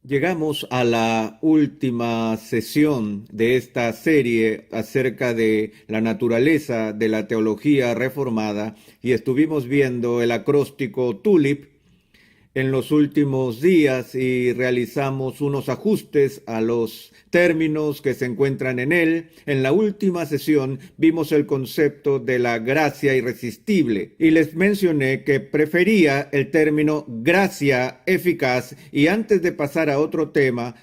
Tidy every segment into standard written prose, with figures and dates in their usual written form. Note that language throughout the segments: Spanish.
Llegamos a la última sesión de esta serie acerca de la naturaleza de la teología reformada y estuvimos viendo el acróstico TULIP en los últimos días y realizamos unos ajustes a los términos que se encuentran en él. En la última sesión vimos el concepto de la gracia irresistible y les mencioné que prefería el término gracia eficaz, y antes de pasar a otro tema,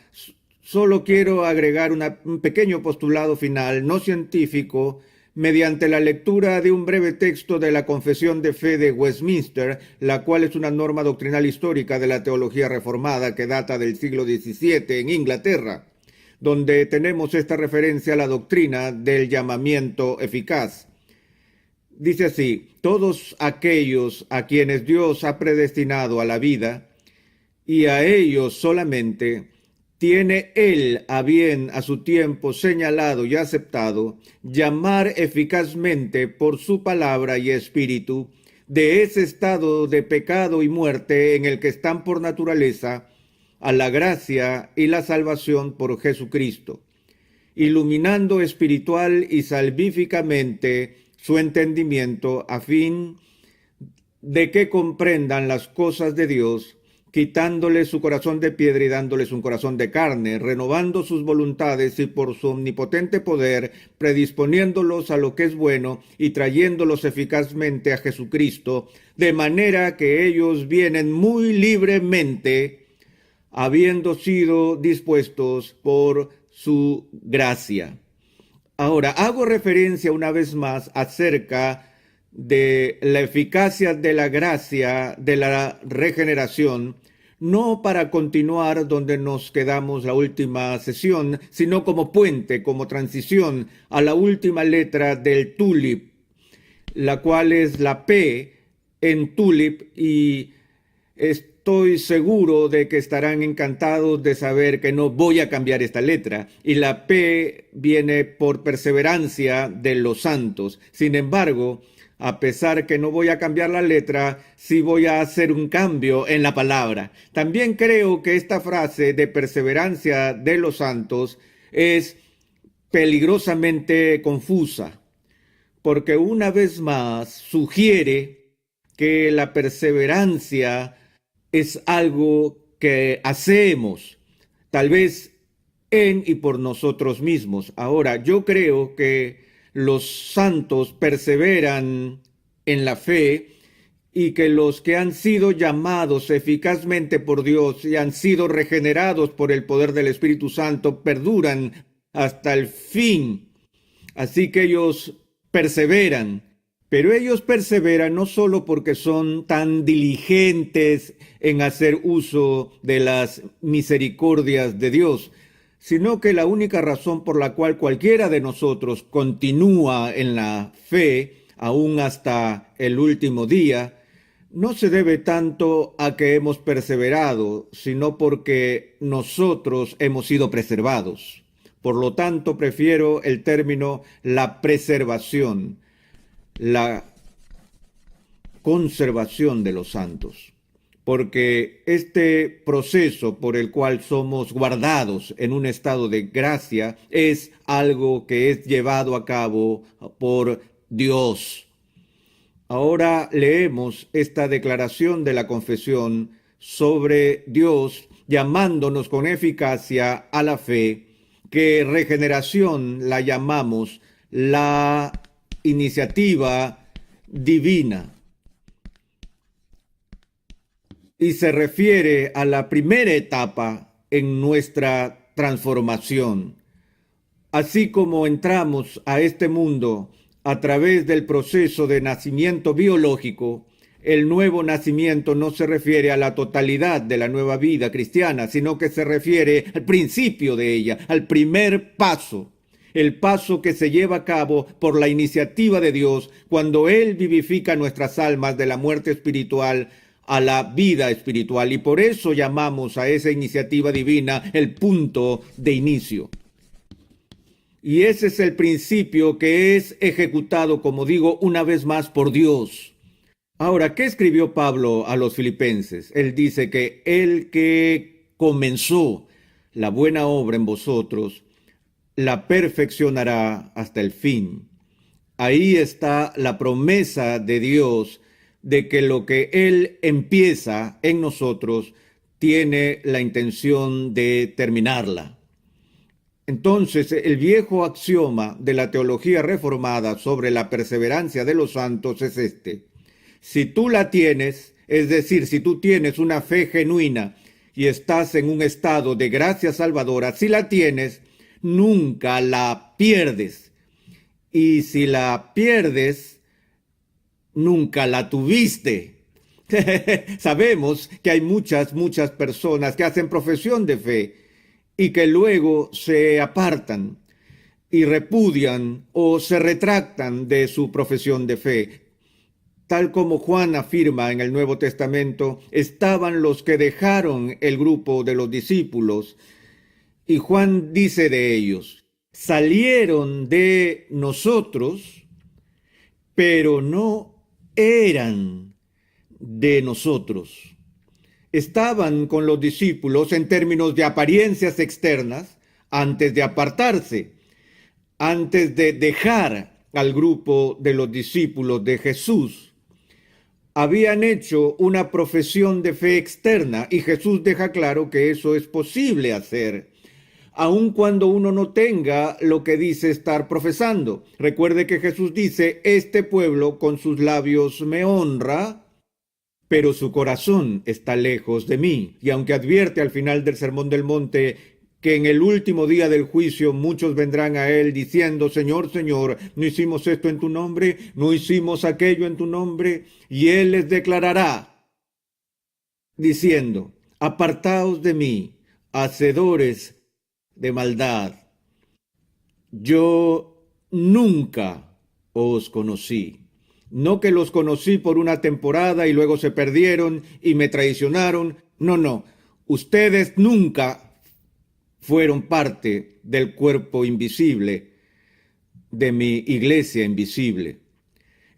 solo quiero agregar un pequeño postulado final no científico mediante la lectura de un breve texto de la Confesión de Fe de Westminster, la cual es una norma doctrinal histórica de la teología reformada que data del siglo XVII en Inglaterra, donde tenemos esta referencia a la doctrina del llamamiento eficaz. Dice así: todos aquellos a quienes Dios ha predestinado a la vida, y a ellos solamente, tiene Él a bien a su tiempo señalado y aceptado llamar eficazmente por su palabra y espíritu de ese estado de pecado y muerte en el que están por naturaleza a la gracia y la salvación por Jesucristo, iluminando espiritual y salvíficamente su entendimiento a fin de que comprendan las cosas de Dios, quitándole su corazón de piedra y dándoles un corazón de carne, renovando sus voluntades y por su omnipotente poder, predisponiéndolos a lo que es bueno y trayéndolos eficazmente a Jesucristo, de manera que ellos vienen muy libremente, habiendo sido dispuestos por su gracia. Ahora, hago referencia una vez más acerca de la eficacia de la gracia de la regeneración, no para continuar donde nos quedamos la última sesión, sino como puente, como transición a la última letra del TULIP, la cual es la P en TULIP, y estoy seguro de que estarán encantados de saber que no voy a cambiar esta letra, y la P viene por perseverancia de los santos. Sin embargo, a pesar que no voy a cambiar la letra, sí voy a hacer un cambio en la palabra. También creo que esta frase de perseverancia de los santos es peligrosamente confusa, porque una vez más sugiere que la perseverancia es algo que hacemos, tal vez en y por nosotros mismos. Ahora, yo creo que los santos perseveran en la fe, y que los que han sido llamados eficazmente por Dios y han sido regenerados por el poder del Espíritu Santo perduran hasta el fin. Así que ellos perseveran, pero ellos perseveran no solo porque son tan diligentes en hacer uso de las misericordias de Dios, sino que la única razón por la cual cualquiera de nosotros continúa en la fe, aún hasta el último día, no se debe tanto a que hemos perseverado, sino porque nosotros hemos sido preservados. Por lo tanto, prefiero el término la preservación, la conservación de los santos, porque este proceso por el cual somos guardados en un estado de gracia es algo que es llevado a cabo por Dios. Ahora leemos esta declaración de la confesión sobre Dios llamándonos con eficacia a la fe, que regeneración la llamamos la iniciativa divina, y se refiere a la primera etapa en nuestra transformación. Así como entramos a este mundo a través del proceso de nacimiento biológico, el nuevo nacimiento no se refiere a la totalidad de la nueva vida cristiana, sino que se refiere al principio de ella, al primer paso, el paso que se lleva a cabo por la iniciativa de Dios cuando Él vivifica nuestras almas de la muerte espiritual a la vida espiritual, y por eso llamamos a esa iniciativa divina el punto de inicio. Y ese es el principio que es ejecutado, como digo, una vez más por Dios. Ahora, ¿qué escribió Pablo a los filipenses? Él dice que el que comenzó la buena obra en vosotros, la perfeccionará hasta el fin. Ahí está la promesa de Dios de que lo que Él empieza en nosotros tiene la intención de terminarla. Entonces, el viejo axioma de la teología reformada sobre la perseverancia de los santos es este: si tú la tienes, es decir, si tú tienes una fe genuina y estás en un estado de gracia salvadora, si la tienes, nunca la pierdes. Y si la pierdes, nunca la tuviste. Sabemos que hay muchas personas que hacen profesión de fe y que luego se apartan y repudian o se retractan de su profesión de fe. Tal como Juan afirma en el Nuevo Testamento, estaban los que dejaron el grupo de los discípulos, y Juan dice de ellos: salieron de nosotros, pero no eran de nosotros. Estaban con los discípulos en términos de apariencias externas antes de apartarse, antes de dejar al grupo de los discípulos de Jesús. Habían hecho una profesión de fe externa y Jesús deja claro que eso es posible hacer, aun cuando uno no tenga lo que dice estar profesando. Recuerde que Jesús dice: este pueblo con sus labios me honra, pero su corazón está lejos de mí. Y aunque advierte al final del Sermón del Monte que en el último día del juicio muchos vendrán a él diciendo: Señor, Señor, ¿no hicimos esto en tu nombre? ¿No hicimos aquello en tu nombre? Y él les declarará diciendo: apartaos de mí, hacedores de maldad, yo nunca os conocí. No que los conocí por una temporada y luego se perdieron y me traicionaron. No. Ustedes nunca fueron parte del cuerpo invisible de mi iglesia invisible.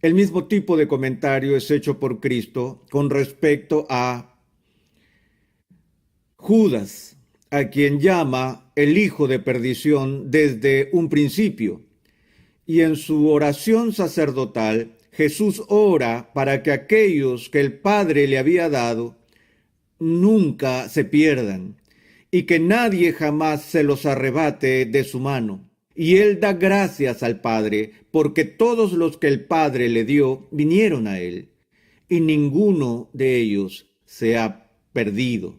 El mismo tipo de comentario es hecho por Cristo con respecto a Judas, a quien llama el hijo de perdición desde un principio. Y en su oración sacerdotal, Jesús ora para que aquellos que el Padre le había dado nunca se pierdan y que nadie jamás se los arrebate de su mano. Y él da gracias al Padre porque todos los que el Padre le dio vinieron a él y ninguno de ellos se ha perdido.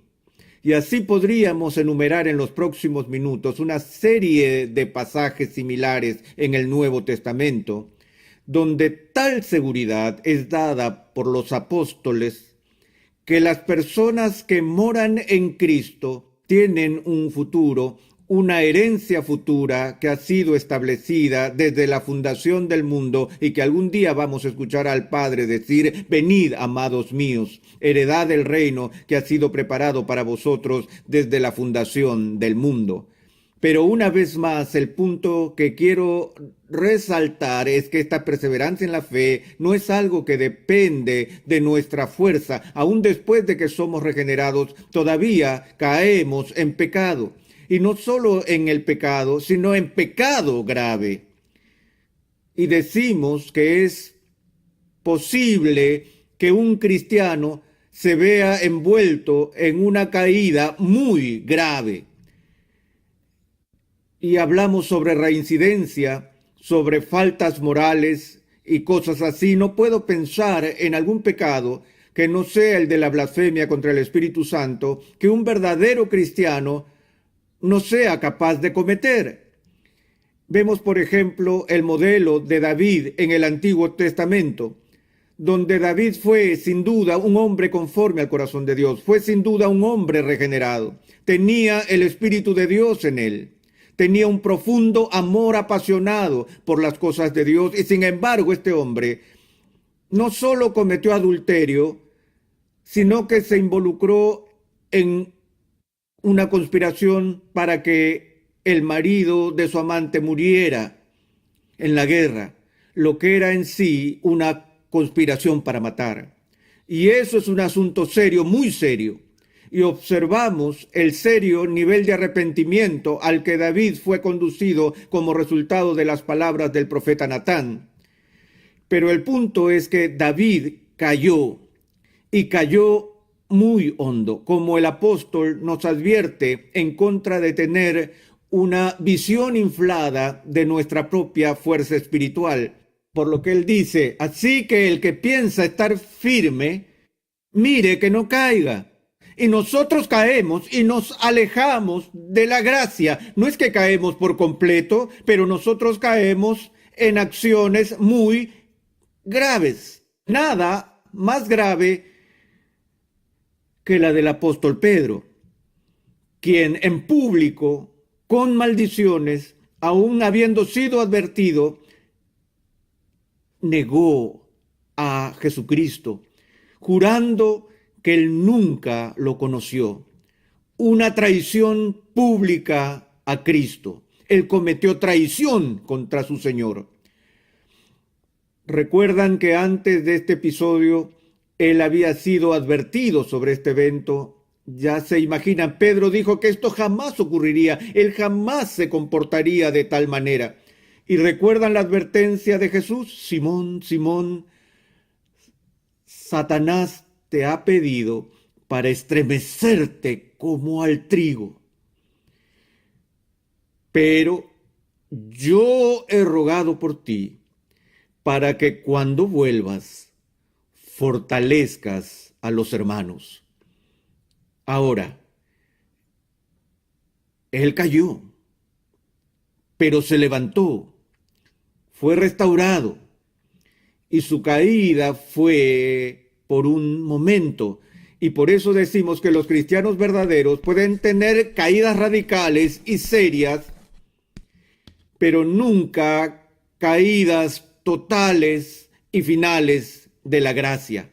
Y así podríamos enumerar en los próximos minutos una serie de pasajes similares en el Nuevo Testamento, donde tal seguridad es dada por los apóstoles que las personas que moran en Cristo tienen un futuro, una herencia futura que ha sido establecida desde la fundación del mundo y que algún día vamos a escuchar al Padre decir: venid, amados míos, heredad del reino que ha sido preparado para vosotros desde la fundación del mundo. Pero una vez más, el punto que quiero resaltar es que esta perseverancia en la fe no es algo que depende de nuestra fuerza. Aún después de que somos regenerados, todavía caemos en pecado. Y no solo en el pecado, sino en pecado grave. Y decimos que es posible que un cristiano se vea envuelto en una caída muy grave. Y hablamos sobre reincidencia, sobre faltas morales y cosas así. No puedo pensar en algún pecado que no sea el de la blasfemia contra el Espíritu Santo, que un verdadero cristiano no sea capaz de cometer. Vemos, por ejemplo, el modelo de David en el Antiguo Testamento, donde David fue sin duda un hombre conforme al corazón de Dios, fue sin duda un hombre regenerado, tenía el Espíritu de Dios en él, tenía un profundo amor apasionado por las cosas de Dios, y sin embargo este hombre no solo cometió adulterio, sino que se involucró en una conspiración para que el marido de su amante muriera en la guerra, lo que era en sí una conspiración para matar. Y eso es un asunto serio, muy serio. y observamos el serio nivel de arrepentimiento al que David fue conducido como resultado de las palabras del profeta Natán. Pero el punto es que David cayó, y cayó muy hondo, como el apóstol nos advierte, en contra de tener una visión inflada de nuestra propia fuerza espiritual. Por lo que él dice, así que el que piensa estar firme, mire que no caiga. Y nosotros caemos y nos alejamos de la gracia. No es que caemos por completo, pero nosotros caemos en acciones muy graves. Nada más grave que la del apóstol Pedro, quien en público, con maldiciones, aún habiendo sido advertido, negó a Jesucristo, jurando que él nunca lo conoció. Una traición pública a Cristo. Él cometió traición contra su Señor. Recuerdan que antes de este episodio, él había sido advertido sobre este evento. Ya se imaginan, Pedro dijo que esto jamás ocurriría, él jamás se comportaría de tal manera. Y recuerdan la advertencia de Jesús, Simón, Simón, Satanás te ha pedido para estremecerte como al trigo. Pero yo he rogado por ti para que cuando vuelvas fortalezcas a los hermanos. Ahora, él cayó, pero se levantó, fue restaurado, y su caída fue por un momento. Y por eso decimos que los cristianos verdaderos pueden tener caídas radicales y serias, pero nunca caídas totales y finales de la gracia.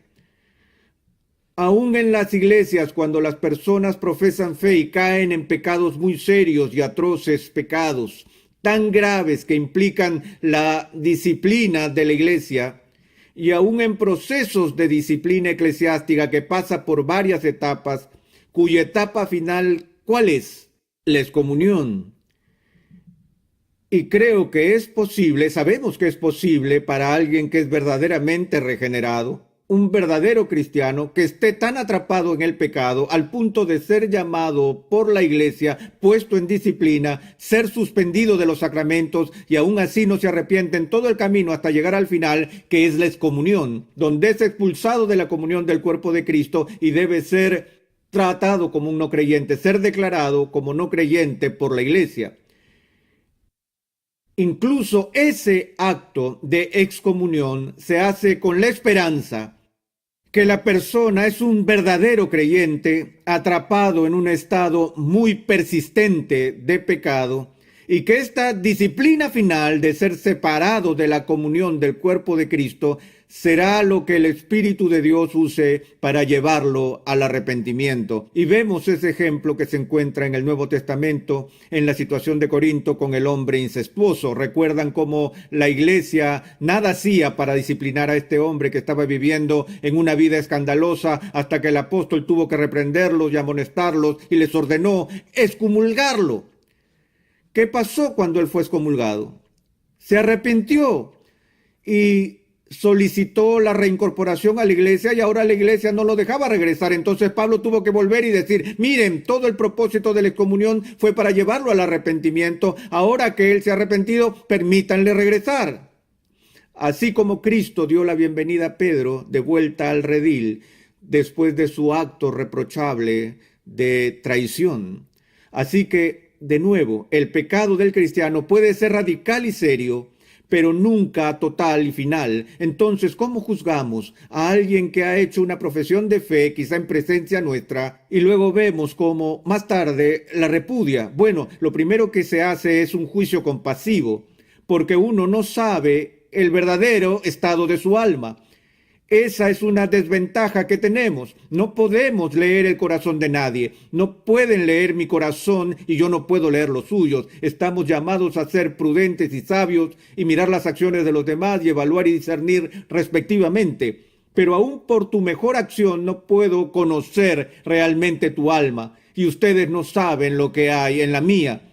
Aún en las iglesias, cuando las personas profesan fe y caen en pecados muy serios y atroces pecados, tan graves que implican la disciplina de la iglesia, y aún en procesos de disciplina eclesiástica que pasa por varias etapas, cuya etapa final, ¿cuál es? La excomunión. Y creo que es posible, sabemos que es posible para alguien que es verdaderamente regenerado, un verdadero cristiano que esté tan atrapado en el pecado al punto de ser llamado por la iglesia, puesto en disciplina, ser suspendido de los sacramentos y aún así no se arrepiente en todo el camino hasta llegar al final, que es la excomunión, donde es expulsado de la comunión del cuerpo de Cristo y debe ser tratado como un no creyente, ser declarado como no creyente por la iglesia. Incluso ese acto de excomunión se hace con la esperanza que la persona es un verdadero creyente atrapado en un estado muy persistente de pecado y que esta disciplina final de ser separado de la comunión del cuerpo de Cristo será lo que el Espíritu de Dios use para llevarlo al arrepentimiento. Y vemos ese ejemplo que se encuentra en el Nuevo Testamento en la situación de Corinto con el hombre incestuoso. Recuerdan cómo la iglesia nada hacía para disciplinar a este hombre que estaba viviendo en una vida escandalosa hasta que el apóstol tuvo que reprenderlos y amonestarlos y les ordenó excomulgarlo. ¿Qué pasó cuando él fue excomulgado? Se arrepintió y solicitó la reincorporación a la iglesia y ahora la iglesia no lo dejaba regresar. Entonces Pablo tuvo que volver y decir, miren, todo el propósito de la excomunión fue para llevarlo al arrepentimiento. Ahora que él se ha arrepentido, permítanle regresar. Así como Cristo dio la bienvenida a Pedro de vuelta al redil después de su acto reprochable de traición. Así que, de nuevo, el pecado del cristiano puede ser radical y serio, pero nunca total y final. Entonces, ¿cómo juzgamos a alguien que ha hecho una profesión de fe, quizá en presencia nuestra, y luego vemos cómo más tarde la repudia? Bueno, lo primero que se hace es un juicio compasivo, porque uno no sabe el verdadero estado de su alma. Esa es una desventaja que tenemos. No podemos leer el corazón de nadie. No pueden leer mi corazón y yo no puedo leer los suyos. Estamos llamados a ser prudentes y sabios y mirar las acciones de los demás y evaluar y discernir respectivamente. pero aún por tu mejor acción no puedo conocer realmente tu alma, y ustedes no saben lo que hay en la mía.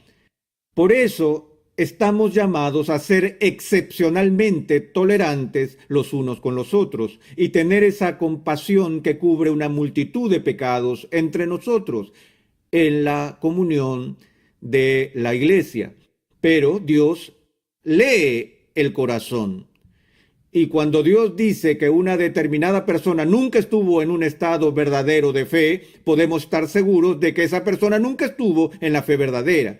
Por eso estamos llamados a ser excepcionalmente tolerantes los unos con los otros y tener esa compasión que cubre una multitud de pecados entre nosotros en la comunión de la iglesia. Pero Dios lee el corazón. Y cuando Dios dice que una determinada persona nunca estuvo en un estado verdadero de fe, podemos estar seguros de que esa persona nunca estuvo en la fe verdadera.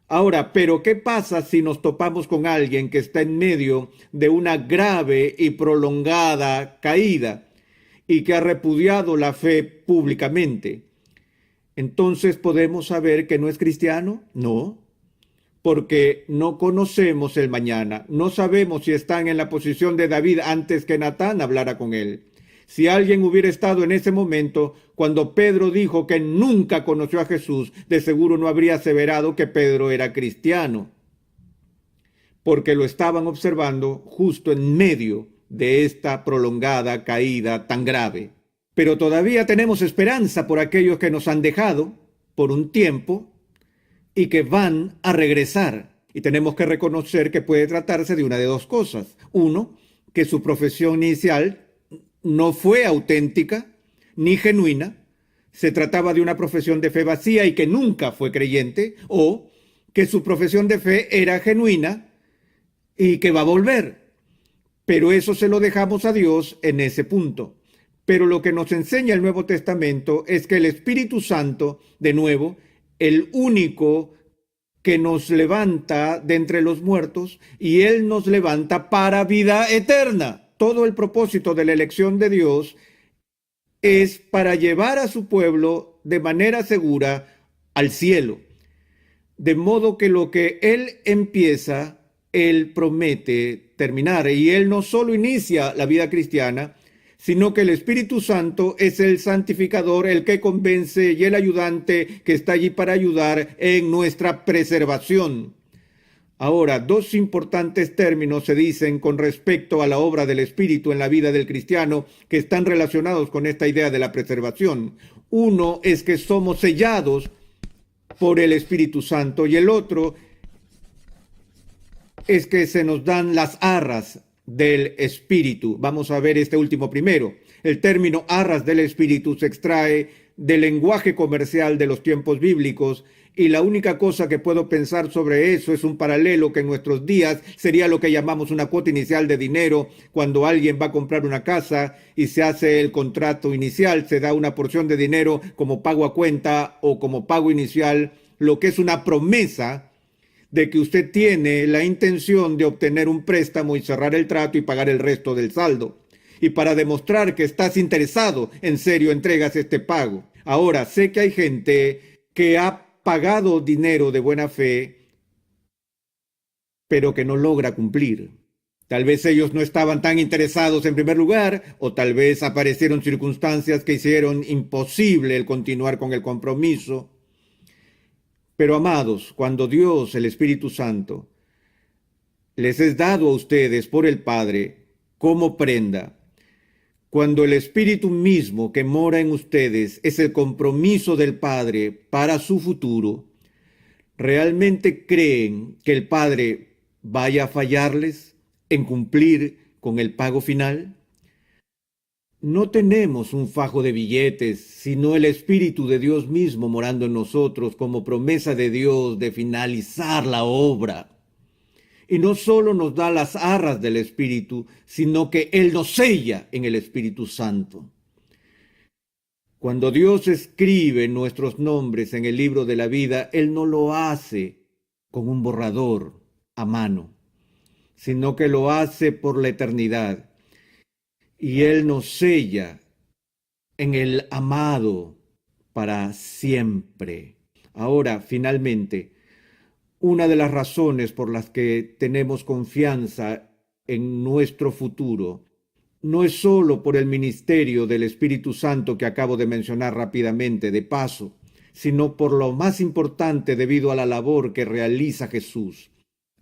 Ahora, pero ¿qué pasa si nos topamos con alguien que está en medio de una grave y prolongada caída y que ha repudiado la fe públicamente? Entonces, ¿podemos saber que no es cristiano? No, porque no conocemos el mañana. No sabemos si están en la posición de David antes que Natán hablara con él. Si alguien hubiera estado en ese momento, cuando Pedro dijo que nunca conoció a Jesús, de seguro no habría aseverado que Pedro era cristiano, porque lo estaban observando justo en medio de esta prolongada caída tan grave. Pero todavía tenemos esperanza por aquellos que nos han dejado por un tiempo y que van a regresar. Y tenemos que reconocer que puede tratarse de una de dos cosas. Uno, que su profesión inicial no fue auténtica ni genuina, se trataba de una profesión de fe vacía y que nunca fue creyente, o que su profesión de fe era genuina y que va a volver. Pero eso se lo dejamos a Dios en ese punto. Pero lo que nos enseña el Nuevo Testamento es que el Espíritu Santo, de nuevo, el único que nos levanta de entre los muertos, y Él nos levanta para vida eterna. Todo el propósito de la elección de Dios es para llevar a su pueblo de manera segura al cielo. De modo que lo que Él empieza, Él promete terminar. Y Él no solo inicia la vida cristiana, sino que el Espíritu Santo es el santificador, el que convence y el ayudante que está allí para ayudar en nuestra preservación. Ahora, dos importantes términos se dicen con respecto a la obra del Espíritu en la vida del cristiano que están relacionados con esta idea de la preservación. Uno es que somos sellados por el Espíritu Santo y el otro es que se nos dan las arras del Espíritu. Vamos a ver este último primero. El término arras del Espíritu se extrae del lenguaje comercial de los tiempos bíblicos y la única cosa que puedo pensar sobre eso es un paralelo que en nuestros días sería lo que llamamos una cuota inicial de dinero. Cuando alguien va a comprar una casa y se hace el contrato inicial, se da una porción de dinero como pago a cuenta o como pago inicial, lo que es una promesa de que usted tiene la intención de obtener un préstamo y cerrar el trato y pagar el resto del saldo. Y para demostrar que estás interesado, en serio entregas este pago. Ahora, sé que hay gente que ha pagado dinero de buena fe, pero que no logra cumplir. Tal vez ellos no estaban tan interesados en primer lugar, o tal vez aparecieron circunstancias que hicieron imposible el continuar con el compromiso. Pero amados, cuando Dios, el Espíritu Santo, les es dado a ustedes por el Padre como prenda, cuando el Espíritu mismo que mora en ustedes es el compromiso del Padre para su futuro, ¿realmente creen que el Padre vaya a fallarles en cumplir con el pago final? No tenemos un fajo de billetes, sino el Espíritu de Dios mismo morando en nosotros como promesa de Dios de finalizar la obra. Y no solo nos da las arras del Espíritu, sino que Él nos sella en el Espíritu Santo. Cuando Dios escribe nuestros nombres en el libro de la vida, Él no lo hace con un borrador a mano, sino que lo hace por la eternidad. Y Él nos sella en el amado para siempre. Ahora, finalmente, una de las razones por las que tenemos confianza en nuestro futuro no es solo por el ministerio del Espíritu Santo que acabo de mencionar rápidamente de paso, sino por lo más importante debido a la labor que realiza Jesús.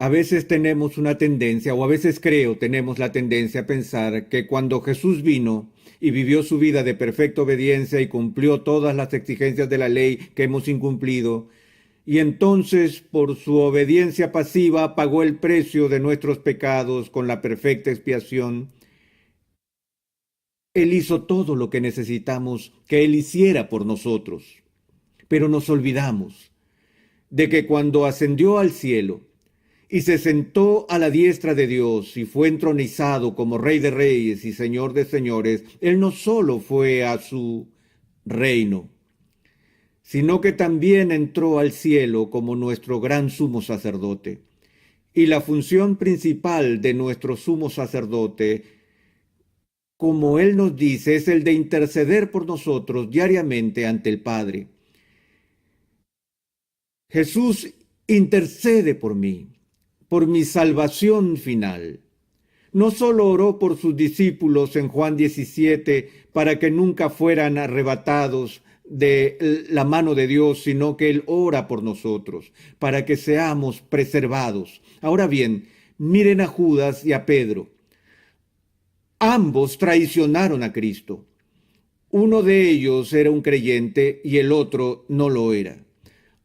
A veces tenemos una tendencia, o a veces creo tenemos la tendencia a pensar que cuando Jesús vino y vivió su vida de perfecta obediencia y cumplió todas las exigencias de la ley que hemos incumplido, y entonces por su obediencia pasiva pagó el precio de nuestros pecados con la perfecta expiación, Él hizo todo lo que necesitamos que Él hiciera por nosotros. Pero nos olvidamos de que cuando ascendió al cielo, y se sentó a la diestra de Dios y fue entronizado como Rey de Reyes y Señor de Señores, Él no solo fue a su reino, sino que también entró al cielo como nuestro gran sumo sacerdote. Y la función principal de nuestro sumo sacerdote, como Él nos dice, es el de interceder por nosotros diariamente ante el Padre. Jesús intercede por mí, por mi salvación final. No solo oró por sus discípulos en Juan 17 para que nunca fueran arrebatados de la mano de Dios, sino que Él ora por nosotros, para que seamos preservados. Ahora bien, miren a Judas y a Pedro. Ambos traicionaron a Cristo. Uno de ellos era un creyente y el otro no lo era.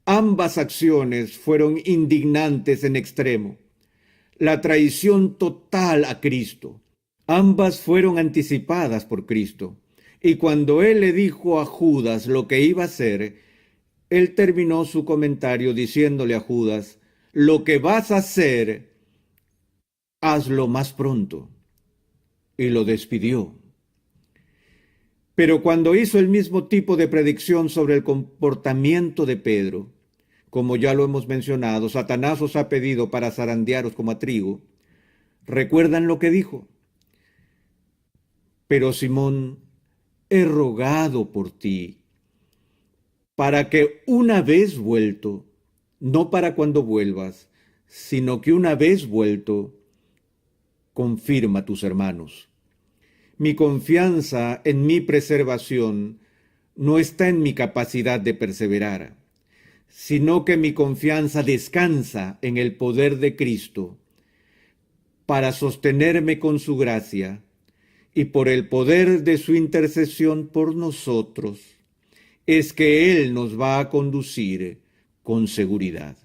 Ambas acciones fueron indignantes en extremo. La traición total a Cristo. Ambas fueron anticipadas por Cristo. Y cuando Él le dijo a Judas lo que iba a hacer, Él terminó su comentario diciéndole a Judas, lo que vas a hacer, hazlo más pronto. Y lo despidió. Pero cuando hizo el mismo tipo de predicción sobre el comportamiento de Pedro, como ya lo hemos mencionado, Satanás os ha pedido para zarandearos como a trigo. ¿Recuerdan lo que dijo? Pero Simón, he rogado por ti, para que una vez vuelto, no para cuando vuelvas, sino que una vez vuelto, confirma a tus hermanos. Mi confianza en mi preservación no está en mi capacidad de perseverar, sino que mi confianza descansa en el poder de Cristo para sostenerme con su gracia y por el poder de su intercesión por nosotros, es que Él nos va a conducir con seguridad.